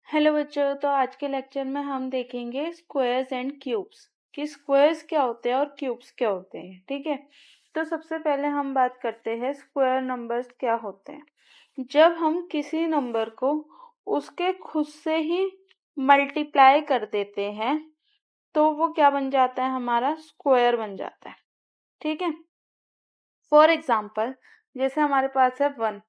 Hello बच्चों, तो आज के लेक्चर में हम देखेंगे स्क्वायर्स एंड क्यूब्स कि स्क्वायर्स क्या होते हैं और क्यूब्स क्या होते हैं। ठीक है, तो सबसे पहले हम बात करते हैं स्क्वायर नंबर्स क्या होते हैं। जब हम किसी नंबर को उसके खुद से ही मल्टीप्लाई कर देते हैं तो वो क्या बन जाता है, हमारा स्क्वायर बन जाता है। ठीक है, फॉर एग्जाम्पल जैसे हमारे पास है 1।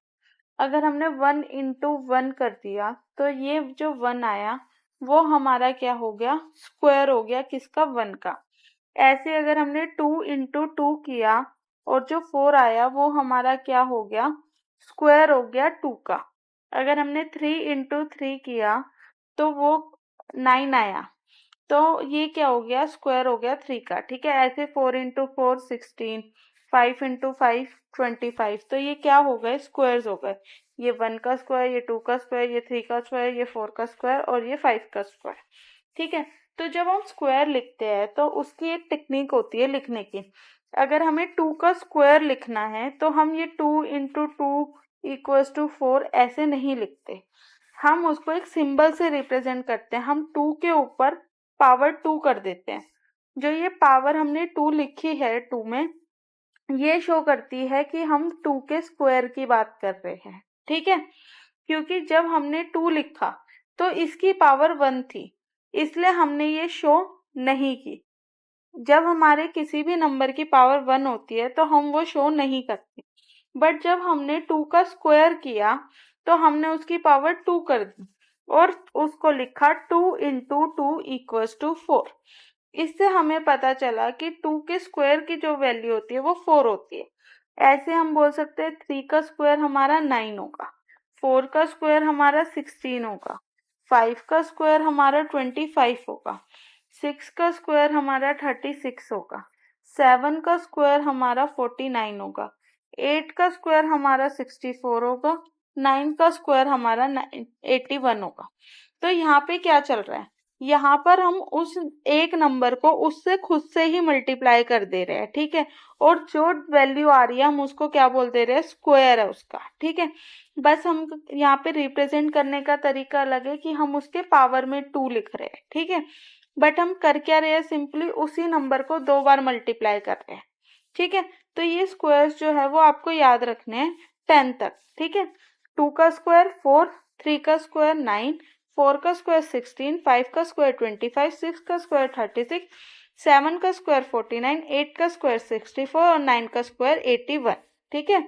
अगर हमने 1 × 1 कर दिया तो ये जो 1 आया वो हमारा क्या हो गया, स्क्वायर हो गया किसका, 1 का। ऐसे अगर हमने 2 × 2 किया और जो 4 आया वो हमारा क्या हो गया, स्क्वायर हो गया 2 का। अगर हमने 3 × 3 किया तो वो 9 आया, तो ये क्या हो गया, स्क्वायर हो गया 3 का। ठीक है, ऐसे 4 × 4 16, 5 × 5 25। तो ये क्या हो गए, स्क्वायर्स हो गए। ये 1 का स्क्वायर, ये 2 का स्क्वायर, ये 3 का स्क्वायर, ये 4 का स्क्वायर और ये 5 का स्क्वायर। ठीक है, तो जब हम स्क्वायर लिखते हैं तो उसकी एक टेक्निक होती है लिखने की। अगर हमें 2 का स्क्वायर लिखना है तो हम ये 2 × 2 = 4 ऐसे नहीं लिखते, हम उसको एक सिंबल से रिप्रेजेंट करते हैं। हम 2 के ऊपर पावर 2 कर देते हैं। जो ये पावर हमने 2 लिखी है 2 में, ये शो करती है कि हम 2 के स्क्वायर की बात कर रहे हैं। ठीक है, क्योंकि जब हमने 2 लिखा तो इसकी पावर 1 थी, इसलिए हमने ये शो नहीं की। जब हमारे किसी भी नंबर की पावर 1 होती है तो हम वो शो नहीं करते, बट जब हमने 2 का स्क्वायर किया तो हमने उसकी पावर 2 कर दी और उसको लिखा 2 × 2 = 4। इससे हमें पता चला कि 2 के स्क्वायर की जो वैल्यू होती है वो 4 होती है। ऐसे हम बोल सकते हैं 3 का स्क्वायर हमारा 9 होगा, 4 का स्क्वायर हमारा 16 होगा, 5 का स्क्वायर हमारा 25 होगा, 6 का स्क्वायर हमारा 36 होगा, 7 का स्क्वायर हमारा 49 होगा, 8 का स्क्वायर हमारा 64 होगा, 9 का स्क्वायर हमारा 81 होगा। तो यहाँ पे क्या चल रहा है, यहाँ पर हम उस एक नंबर को उससे खुद से ही मल्टीप्लाई कर दे रहे हैं। ठीक है, और जो वैल्यू आ रही है हम उसको क्या बोल दे रहे हैं, स्क्वायर है उसका। ठीक है, बस हम यहाँ पे रिप्रेजेंट करने का तरीका अलग है कि हम उसके पावर में 2 लिख रहे हैं। ठीक है, बट हम कर क्या रहे हैं, सिंपली उसी नंबर को 2 बार मल्टीप्लाई कर रहे हैं। ठीक है, तो ये स्क्वायर्स जो है वो आपको याद रखने हैं 10 तक। ठीक है, 2 का स्क्वायर 4, 3 का स्क्वायर 9, 4 का स्क्वायर 16, 5 का स्क्वायर 25, 6 का स्क्वायर 36, 7 का स्क्वायर 49, 8 का स्क्वायर 64 और 9 का स्क्वायर 81। ठीक है,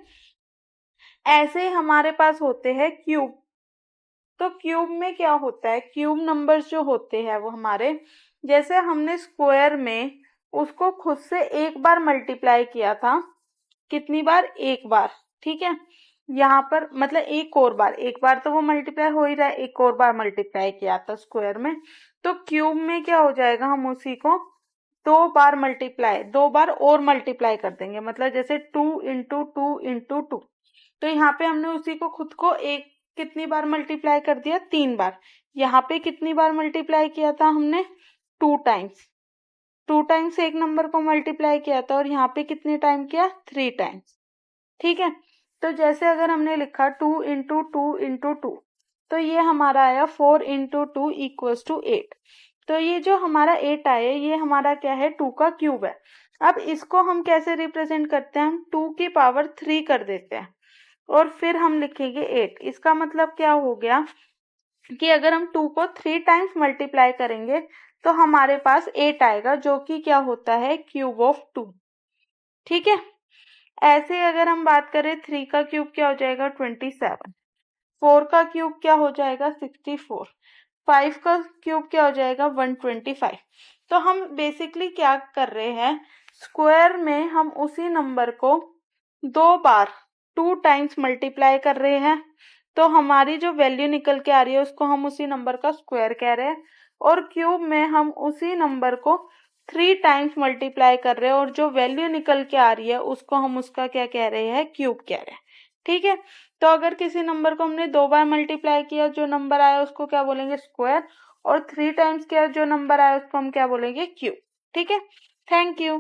ऐसे हमारे पास होते हैं क्यूब। तो क्यूब में क्या होता है, क्यूब नंबर्स जो होते हैं वो हमारे, जैसे हमने स्क्वायर में उसको खुद से एक बार मल्टीप्लाई किया था, कितनी बार, एक बार। ठीक है, यहाँ पर मतलब एक बार तो वो मल्टीप्लाई हो ही रहा है, एक और बार मल्टीप्लाई किया था स्क्वायर में। तो क्यूब में क्या हो जाएगा, हम उसी को 2 बार मल्टीप्लाई, 2 बार और मल्टीप्लाई कर देंगे। मतलब जैसे 2 × 2 × 2, तो यहाँ पे हमने उसी को खुद को एक कितनी बार मल्टीप्लाई कर दिया, 3 बार। यहाँ पे कितनी बार मल्टीप्लाई किया था हमने, 2 टाइम्स। 2 टाइम्स एक नंबर को मल्टीप्लाई किया था और यहाँ पे कितने टाइम किया, 3 टाइम्स। ठीक है, तो जैसे अगर हमने लिखा 2 × 2 × 2, तो ये हमारा आया 4 × 2 = 8। तो ये जो हमारा 8 आया ये हमारा क्या है, 2 का क्यूब है। अब इसको हम कैसे रिप्रेजेंट करते हैं, हम 2 की पावर 3 कर देते हैं और फिर हम लिखेंगे 8। इसका मतलब क्या हो गया कि अगर हम 2 को 3 टाइम्स मल्टीप्लाई करेंगे तो हमारे पास 8 आएगा, जो कि क्या होता है, क्यूब ऑफ 2। ठीक है, ऐसे अगर हम बात करें 3 का क्यूब क्या हो जाएगा, 27, 4 का क्यूब क्या हो जाएगा, 64, 5 का क्यूब क्या हो जाएगा, 125। तो हम बेसिकली क्या कर रहे हैं, स्क्वायर में हम उसी नंबर को 2 बार 2 टाइम्स मल्टीप्लाई कर रहे हैं, तो हमारी जो वैल्यू निकल के आ रही है उसको हम उसी नंबर का स्क्वायर कह रहे हैं। और क्यूब में हम उसी नंबर को 3 टाइम्स मल्टीप्लाई कर रहे हैं और जो वैल्यू निकल के आ रही है उसको हम उसका क्या कह रहे हैं, क्यूब कह रहे हैं। ठीक है, तो अगर किसी नंबर को हमने 2 बार मल्टीप्लाई किया, जो नंबर आया उसको क्या बोलेंगे, स्क्वायर, और 3 टाइम्स किया जो नंबर आया उसको हम क्या बोलेंगे, क्यूब। ठीक है, थैंक यू।